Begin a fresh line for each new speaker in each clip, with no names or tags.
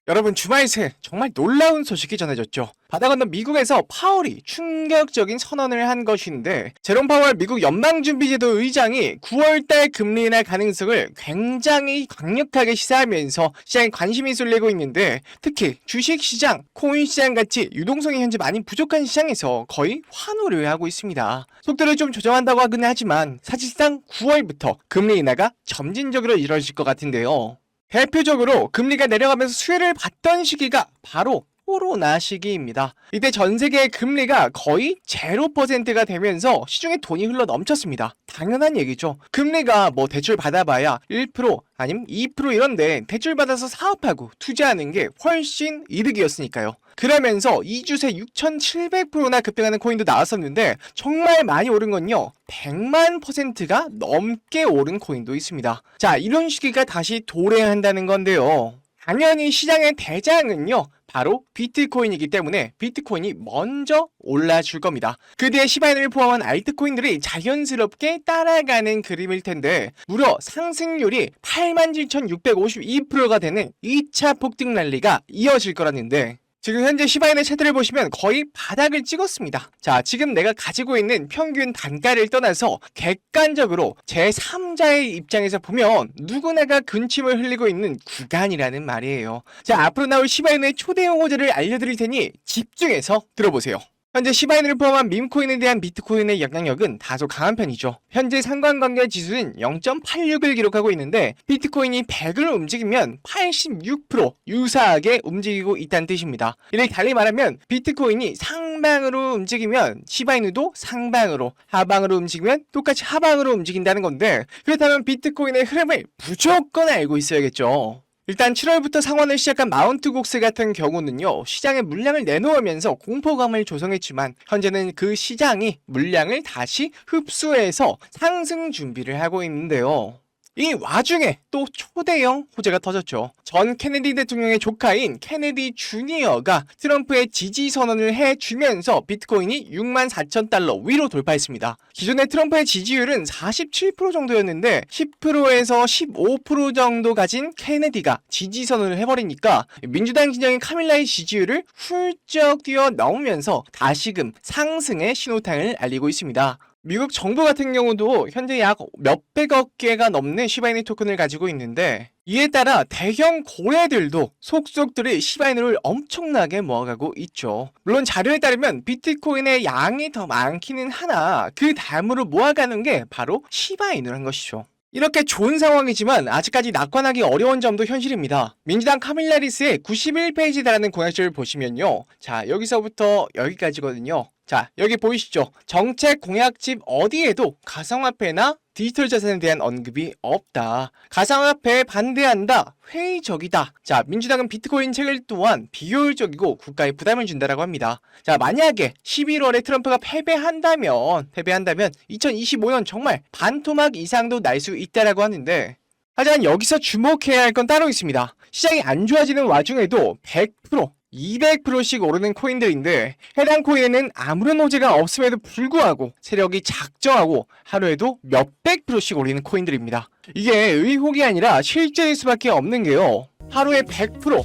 여러분 주말 새 정말 놀라운 소식이 전해졌죠. 바다 건너 미국에서 파월이 충격적인 선언을 한 것인데 제롬 파월 미국 연방준비제도 의장이 9월달 금리 인하 가능성을 굉장히 강력하게 시사하면서 시장에 관심이 쏠리고 있는데 특히 주식시장, 코인시장 같이 유동성이 현재 많이 부족한 시장에서 거의 환호를 하고 있습니다. 속도를 좀 조정한다고 하긴 하지만 사실상 9월부터 금리 인하가 점진적으로 이뤄질 것 같은데요. 대표적으로 금리가 내려가면서 수혜를 받던 시기가 바로 코로나 시기입니다. 이때 전 세계의 금리가 거의 0%가 되면서 시중에 돈이 흘러 넘쳤습니다. 당연한 얘기죠. 금리가 뭐 대출 받아봐야 1% 아니면 2% 이런데 대출 받아서 사업하고 투자하는 게 훨씬 이득이었으니까요. 그러면서 2주새 6,700%나 급등하는 코인도 나왔었는데 정말 많이 오른 건요. 100만 %가 넘게 오른 코인도 있습니다. 자, 이런 시기가 다시 도래한다는 건데요. 당연히 시장의 대장은요. 바로 비트코인이기 때문에 비트코인이 먼저 올라줄 겁니다. 그 뒤에 시바이너를 포함한 알트코인들이 자연스럽게 따라가는 그림일 텐데 무려 상승률이 87,652%가 되는 2차 폭등 랠리가 이어질 거라는데 지금 현재 시바이너 차트를 보시면 거의 바닥을 찍었습니다. 자, 지금 내가 가지고 있는 평균 단가를 떠나서 객관적으로 제3자의 입장에서 보면 누구나가 군침을 흘리고 있는 구간이라는 말이에요. 자, 앞으로 나올 시바이너의 초대형 호재를 알려드릴 테니 집중해서 들어보세요. 현재 시바이너를 포함한 밈코인에 대한 비트코인의 영향력은 다소 강한 편이죠. 현재 상관관계 지수는 0.86을 기록하고 있는데 비트코인이 100을 움직이면 86% 유사하게 움직이고 있다는 뜻입니다. 이를 달리 말하면 비트코인이 상방으로 움직이면 시바이너도 상방으로, 하방으로 움직이면 똑같이 하방으로 움직인다는 건데 그렇다면 비트코인의 흐름을 무조건 알고 있어야겠죠. 일단 7월부터 상환을 시작한 마운트 곡스 같은 경우는요 시장에 물량을 내놓으면서 공포감을 조성했지만 현재는 그 시장이 물량을 다시 흡수해서 상승 준비를 하고 있는데요. 이 와중에 또 초대형 호재가 터졌죠. 전 케네디 대통령의 조카인 케네디 주니어가 트럼프의 지지 선언을 해주면서 비트코인이 64,000달러 위로 돌파했습니다. 기존의 트럼프의 지지율은 47% 정도였는데 10%에서 15% 정도 가진 케네디가 지지 선언을 해버리니까 민주당 진영인 카밀라의 지지율을 훌쩍 뛰어넘으면서 다시금 상승의 신호탄을 알리고 있습니다. 미국 정부 같은 경우도 현재 약 몇백억 개가 넘는 시바이너 토큰을 가지고 있는데 이에 따라 대형 고래들도 속속들이 시바이너를 엄청나게 모아가고 있죠. 물론 자료에 따르면 비트코인의 양이 더 많기는 하나 그 다음으로 모아가는 게 바로 시바이너란 것이죠. 이렇게 좋은 상황이지만 아직까지 낙관하기 어려운 점도 현실입니다. 민주당 카밀라 해리스의 91페이지에 달하는 공약지를 보시면요. 자, 여기서부터 여기까지거든요. 자, 여기 보이시죠? 정책 공약집 어디에도 가상화폐나 디지털 자산에 대한 언급이 없다. 가상화폐에 반대한다. 회의적이다. 자, 민주당은 비트코인 체결 또한 비효율적이고 국가에 부담을 준다라고 합니다. 자, 만약에 11월에 트럼프가 패배한다면 2025년 정말 반토막 이상도 날 수 있다라고 하는데 하지만 여기서 주목해야 할 건 따로 있습니다. 시장이 안 좋아지는 와중에도 100%, 200%씩 오르는 코인들인데 해당 코인에는 아무런 호재가 없음에도 불구하고 세력이 작정하고 하루에도 몇백 %씩 오르는 코인들입니다. 이게 의혹이 아니라 실제일 수밖에 없는 게요. 하루에 100%,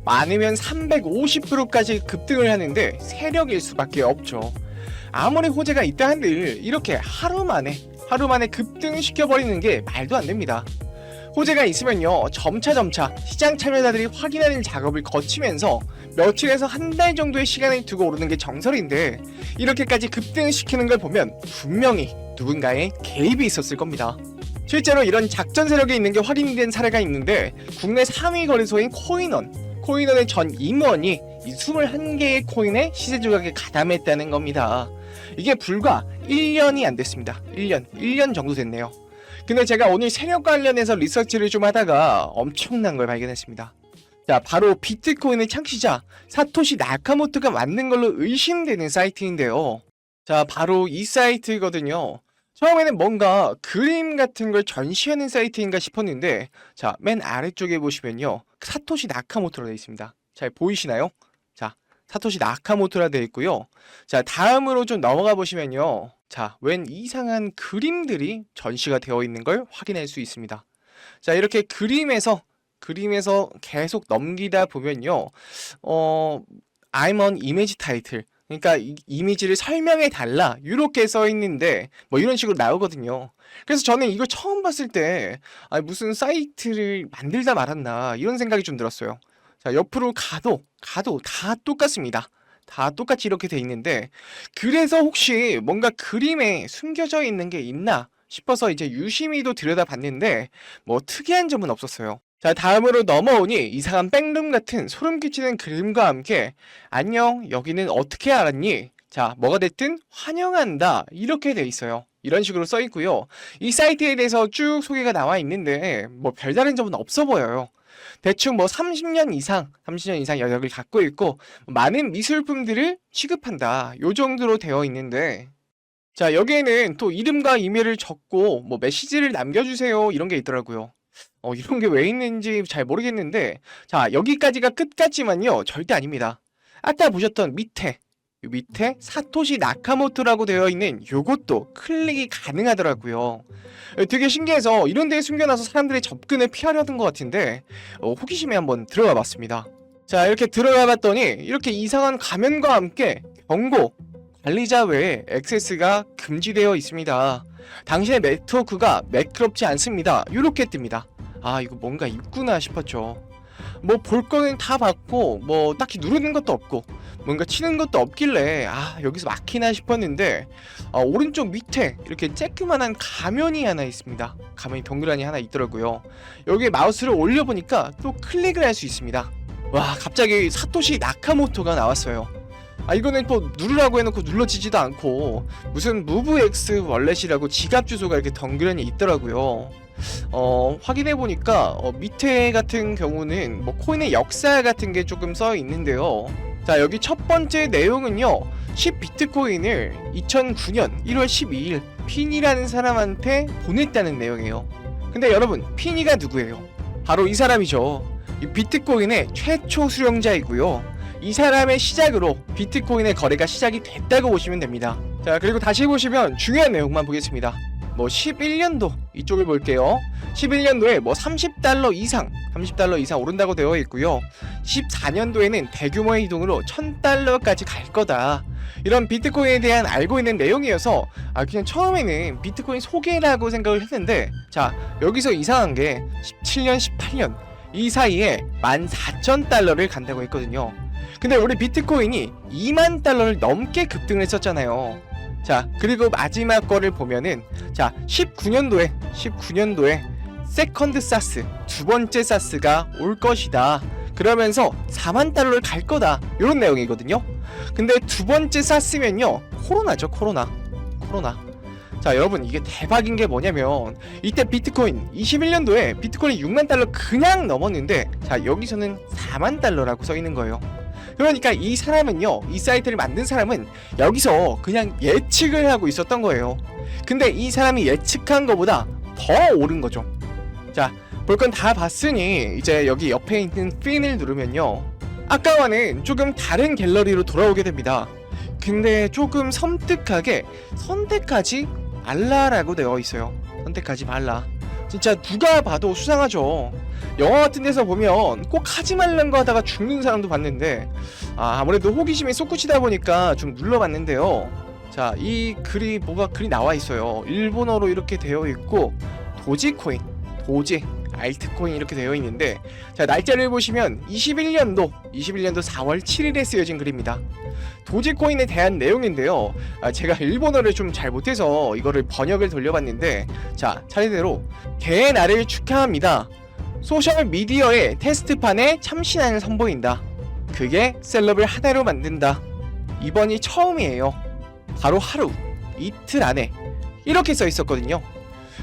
많으면 350%까지 급등을 하는데 세력일 수밖에 없죠. 아무리 호재가 있다 한들 이렇게 하루 만에 급등시켜버리는 게 말도 안 됩니다. 호재가 있으면요 점차 시장 참여자들이 확인하는 작업을 거치면서 며칠에서 한 달 정도의 시간을 두고 오르는 게 정설인데 이렇게까지 급등시키는 걸 보면 분명히 누군가의 개입이 있었을 겁니다. 실제로 이런 작전 세력이 있는 게 확인된 사례가 있는데 국내 3위 거래소인 코인원의 전 임원이 이 21개의 코인의 시세 조작에 가담했다는 겁니다. 이게 불과 1년이 안 됐습니다. 1년 정도 됐네요. 근데 제가 오늘 세력 관련해서 리서치를 좀 하다가 엄청난 걸 발견했습니다. 자, 바로 비트코인의 창시자 사토시 나카모토가 만든 걸로 의심되는 사이트인데요. 자, 바로 이 사이트거든요. 처음에는 뭔가 그림 같은 걸 전시하는 사이트인가 싶었는데 자, 맨 아래쪽에 보시면요. 사토시 나카모토로 되어 있습니다. 잘 보이시나요? 자, 사토시 나카모토라 되어 있고요. 자, 다음으로 좀 넘어가 보시면요. 자, 웬 이상한 그림들이 전시가 되어 있는 걸 확인할 수 있습니다. 자, 이렇게 그림에서 그림에서 계속 넘기다 보면요. I'm an image title. 그러니까 이미지를 설명해 달라. 이렇게 써 있는데 뭐 이런 식으로 나오거든요. 그래서 저는 이걸 처음 봤을 때 무슨 사이트를 만들다 말았나 이런 생각이 좀 들었어요. 자, 옆으로 가도 다 똑같습니다. 다 똑같이 이렇게 돼 있는데 그래서 혹시 뭔가 그림에 숨겨져 있는 게 있나 싶어서 이제 유심히도 들여다봤는데 뭐 특이한 점은 없었어요. 자, 다음으로 넘어오니 이상한 백룸 같은 소름 끼치는 그림과 함께 안녕, 여기는 어떻게 알았니? 자, 뭐가 됐든 환영한다 이렇게 돼 있어요. 이런 식으로 써 있고요. 이 사이트에 대해서 쭉 소개가 나와 있는데 뭐 별다른 점은 없어 보여요. 대충 뭐 30년 이상 여력을 갖고 있고 많은 미술품들을 취급한다. 요 정도로 되어 있는데 자, 여기에는 또 이름과 이메일을 적고 뭐 메시지를 남겨주세요 이런 게 있더라고요. 이런 게 왜 있는지 잘 모르겠는데 자, 여기까지가 끝 같지만요 절대 아닙니다. 아까 보셨던 밑에 사토시 나카모토라고 되어 있는 요것도 클릭이 가능하더라고요. 되게 신기해서 이런 데에 숨겨놔서 사람들의 접근을 피하려던 것 같은데 호기심에 한번 들어가 봤습니다. 자, 이렇게 들어가 봤더니 이렇게 이상한 가면과 함께 경고, 관리자 외에 액세스가 금지되어 있습니다. 당신의 네트워크가 매끄럽지 않습니다. 이렇게 뜹니다. 아, 이거 뭔가 있구나 싶었죠. 뭐 볼 거는 다 봤고 뭐 딱히 누르는 것도 없고 뭔가 치는 것도 없길래 여기서 막히나 싶었는데 오른쪽 밑에 이렇게 쬐끄만한 가면이 하나 있습니다. 가면이 동그라니 하나 있더라고요. 여기에 마우스를 올려보니까 또 클릭을 할 수 있습니다. 와, 갑자기 사토시 나카모토가 나왔어요. 이거는 또 누르라고 해놓고 눌러지지도 않고 무슨 무브X 월렛이라고 지갑 주소가 이렇게 덩그러니 있더라고요. 확인해보니까 밑에 같은 경우는 뭐 코인의 역사 같은 게 조금 써 있는데요. 자, 여기 첫 번째 내용은요 10비트코인을 2009년 1월 12일 피니라는 사람한테 보냈다는 내용이에요. 근데 여러분, 피니가 누구예요? 바로 이 사람이죠. 이 비트코인의 최초 수령자이고요. 이 사람의 시작으로 비트코인의 거래가 시작이 됐다고 보시면 됩니다. 자, 그리고 다시 보시면 중요한 내용만 보겠습니다. 뭐 11년도 이쪽을 볼게요. 11년도에 뭐 $30 이상 오른다고 되어 있고요. 14년도에는 대규모의 이동으로 $1000까지 갈 거다. 이런 비트코인에 대한 알고 있는 내용이어서 그냥 처음에는 비트코인 소개라고 생각을 했는데 자, 여기서 이상한 게 17년, 18년 이 사이에 $14,000를 간다고 했거든요. 근데 우리 비트코인이 $20,000를 넘게 급등을 했었잖아요. 자, 그리고 마지막 거를 보면은 자, 19년도에 세컨드 사스, 두 번째 사스가 올 것이다. 그러면서 $40,000를 갈 거다. 이런 내용이거든요. 근데 두 번째 사스면요 코로나죠. 코로나. 자, 여러분, 이게 대박인 게 뭐냐면 이때 비트코인 21년도에 비트코인이 $60,000 그냥 넘었는데 자, 여기서는 $40,000라고 써 있는 거예요. 그러니까 이 사람은요, 이 사이트를 만든 사람은 여기서 그냥 예측을 하고 있었던 거예요. 근데 이 사람이 예측한 것보다 더 오른 거죠. 자, 볼 건 다 봤으니 이제 여기 옆에 있는 핀을 누르면요 아까와는 조금 다른 갤러리로 돌아오게 됩니다. 근데 조금 섬뜩하게 선택하지 말라라고 되어 있어요. 선택하지 말라. 진짜 누가 봐도 수상하죠. 영화 같은 데서 보면 꼭 하지 말란 거 하다가 죽는 사람도 봤는데 아무래도 호기심이 솟구치다 보니까 좀 눌러봤는데요. 자, 이 글이 글이 나와 있어요. 일본어로 이렇게 되어 있고 도지코인, 알트코인 이렇게 되어 있는데 자, 날짜를 보시면 21년도 4월 7일에 쓰여진 글입니다. 도지코인에 대한 내용인데요. 제가 일본어를 좀 잘 못해서 이거를 번역을 돌려봤는데 자, 차례대로 개의 날을 축하합니다. 소셜미디어의 테스트판에 참신함을 선보인다. 그게 셀럽을 하나로 만든다. 이번이 처음이에요. 바로 하루, 이틀 안에 이렇게 써 있었거든요.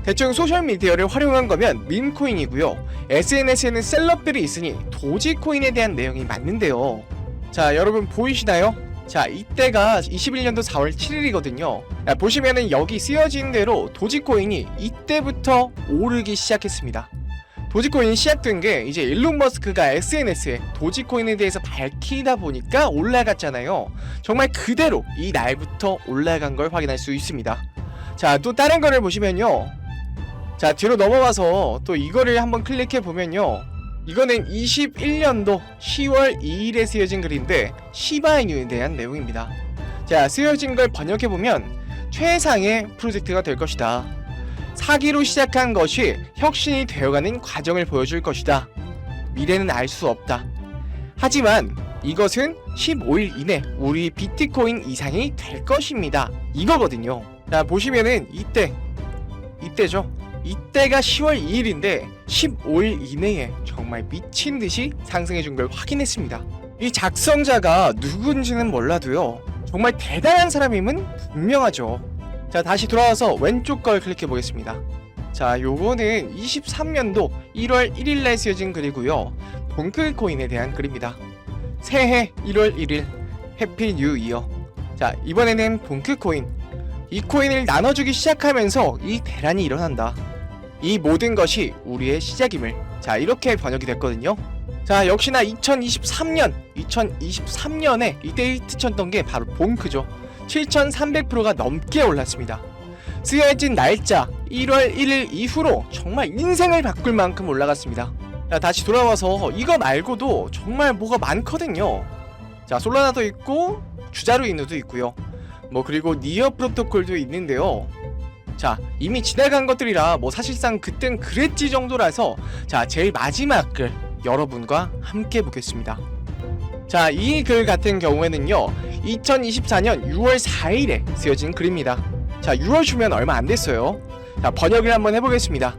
대충 소셜미디어를 활용한 거면 밈코인이고요. SNS에는 셀럽들이 있으니 도지코인에 대한 내용이 맞는데요. 자, 여러분 보이시나요? 자, 이때가 21년도 4월 7일이거든요. 보시면은 여기 쓰여진 대로 도지코인이 이때부터 오르기 시작했습니다. 도지코인이 시작된 게 이제 일론 머스크가 SNS에 도지코인에 대해서 밝히다 보니까 올라갔잖아요. 정말 그대로 이 날부터 올라간 걸 확인할 수 있습니다. 자, 또 다른 거를 보시면요. 자, 뒤로 넘어가서 또 이거를 한번 클릭해 보면요. 이거는 21년도 10월 2일에 쓰여진 글인데 시바이누에 대한 내용입니다. 자, 쓰여진 걸 번역해보면 최상의 프로젝트가 될 것이다. 사기로 시작한 것이 혁신이 되어가는 과정을 보여줄 것이다. 미래는 알 수 없다. 하지만 이것은 15일 이내 우리 비트코인 이상이 될 것입니다. 이거거든요. 자, 보시면은 이때죠. 이때가 10월 2일인데 15일 이내에 정말 미친듯이 상승해준 걸 확인했습니다. 이 작성자가 누군지는 몰라도요, 정말 대단한 사람임은 분명하죠. 자, 다시 돌아와서 왼쪽 걸 클릭해 보겠습니다. 자, 요거는 23년도 1월 1일날 쓰여진 글이고요, 동클코인에 대한 글입니다. 새해 1월 1일 해피 뉴 이어. 자, 이번에는 동클코인, 이 코인을 나눠주기 시작하면서 이 대란이 일어난다. 이 모든 것이 우리의 시작임을. 자, 이렇게 번역이 됐거든요. 자, 역시나 2023년에 이때 히트 쳤던 게 바로 봉크죠. 7300%가 넘게 올랐습니다. 쓰여진 날짜 1월 1일 이후로 정말 인생을 바꿀 만큼 올라갔습니다. 자, 다시 돌아와서 이거 말고도 정말 뭐가 많거든요. 자, 솔라나도 있고 주자루 이누도 있고요. 뭐 그리고 니어 프로토콜도 있는데요. 자, 이미 지나간 것들이라 뭐 사실상 그땐 그랬지 정도라서, 자, 제일 마지막 글 여러분과 함께 보겠습니다. 자, 이 글 같은 경우에는요, 2024년 6월 4일에 쓰여진 글입니다. 자, 6월 주면 얼마 안 됐어요. 자, 번역을 한번 해보겠습니다.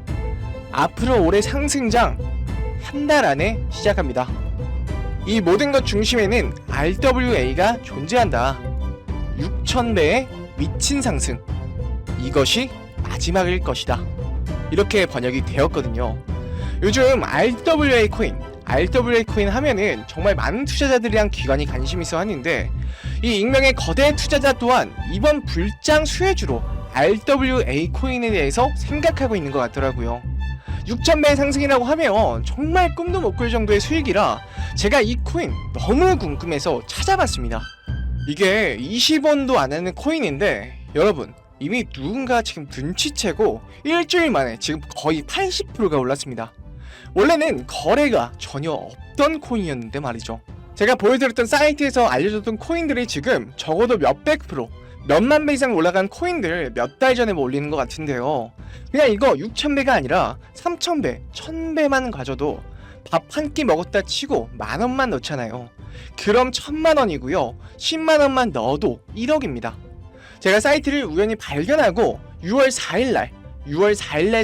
앞으로 올해 상승장 한 달 안에 시작합니다. 이 모든 것 중심에는 RWA가 존재한다. 6000배의 미친 상승. 이것이 마지막일 것이다. 이렇게 번역이 되었거든요. 요즘 RWA 코인 하면은 정말 많은 투자자들이랑 기관이 관심 있어 하는데, 이 익명의 거대 투자자 또한 이번 불장 수혜주로 RWA 코인에 대해서 생각하고 있는 것 같더라고요. 6000배 상승이라고 하면 정말 꿈도 못 꿀 정도의 수익이라 제가 이 코인 너무 궁금해서 찾아봤습니다. 이게 20원도 안 하는 코인인데, 여러분, 이미 누군가 지금 눈치채고 일주일 만에 지금 거의 80%가 올랐습니다. 원래는 거래가 전혀 없던 코인이었는데 말이죠. 제가 보여드렸던 사이트에서 알려줬던 코인들이 지금 적어도 몇백 프로, 몇만 배 이상 올라간 코인들 몇 달 전에 뭐 올리는 것 같은데요. 그냥 이거 6000배가 아니라 3000배, 1000배만 가져도 밥 한 끼 먹었다 치고 만원만 넣잖아요. 그럼 1000만원이고요. 10만원만 넣어도 1억입니다. 제가 사이트를 우연히 발견하고 6월 4일날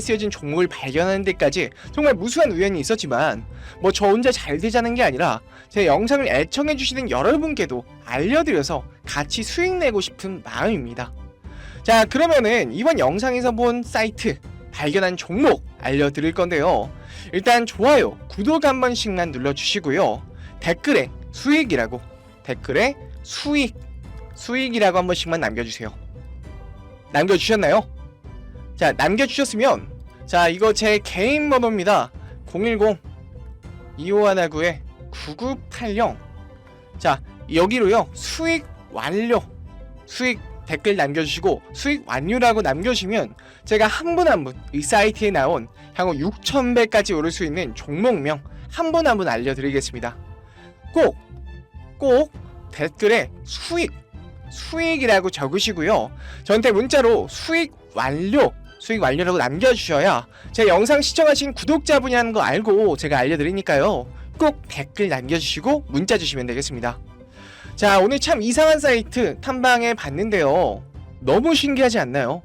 쓰여진 종목을 발견하는 데까지 정말 무수한 우연이 있었지만, 뭐 저 혼자 잘 되자는 게 아니라 제 영상을 애청해주시는 여러분께도 알려드려서 같이 수익 내고 싶은 마음입니다. 자, 그러면은 이번 영상에서 본 사이트, 발견한 종목 알려드릴 건데요. 일단 좋아요, 구독 한 번씩만 눌러주시고요. 댓글에 수익이라고 한 번씩만 남겨주세요. 남겨주셨나요? 자, 남겨주셨으면, 자, 이거 제 개인 번호입니다. 010-2519-9980. 자, 여기로요, 수익 완료, 수익 댓글 남겨주시고 수익 완료라고 남겨주시면 제가 한 분 한 분 이 사이트에 나온 향후 6000배까지 오를 수 있는 종목명 한 분 한 분 알려드리겠습니다. 꼭 댓글에 수익이라고 적으시고요. 저한테 문자로 수익 완료라고 남겨주셔야 제 영상 시청하신 구독자분이라는 거 알고 제가 알려드리니까요. 꼭 댓글 남겨주시고 문자 주시면 되겠습니다. 자, 오늘 참 이상한 사이트 탐방해 봤는데요. 너무 신기하지 않나요?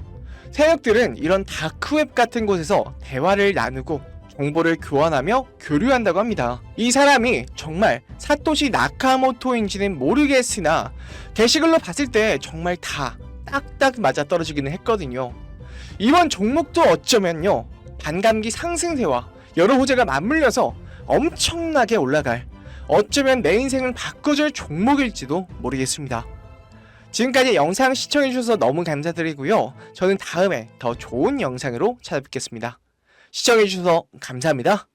세력들은 이런 다크웹 같은 곳에서 대화를 나누고 정보를 교환하며 교류한다고 합니다. 이 사람이 정말 사토시 나카모토인지는 모르겠으나 게시글로 봤을 때 정말 다 딱딱 맞아떨어지기는 했거든요. 이번 종목도 어쩌면요, 반감기 상승세와 여러 호재가 맞물려서 엄청나게 올라갈, 어쩌면 내 인생을 바꿔줄 종목일지도 모르겠습니다. 지금까지 영상 시청해주셔서 너무 감사드리고요. 저는 다음에 더 좋은 영상으로 찾아뵙겠습니다. 시청해주셔서 감사합니다.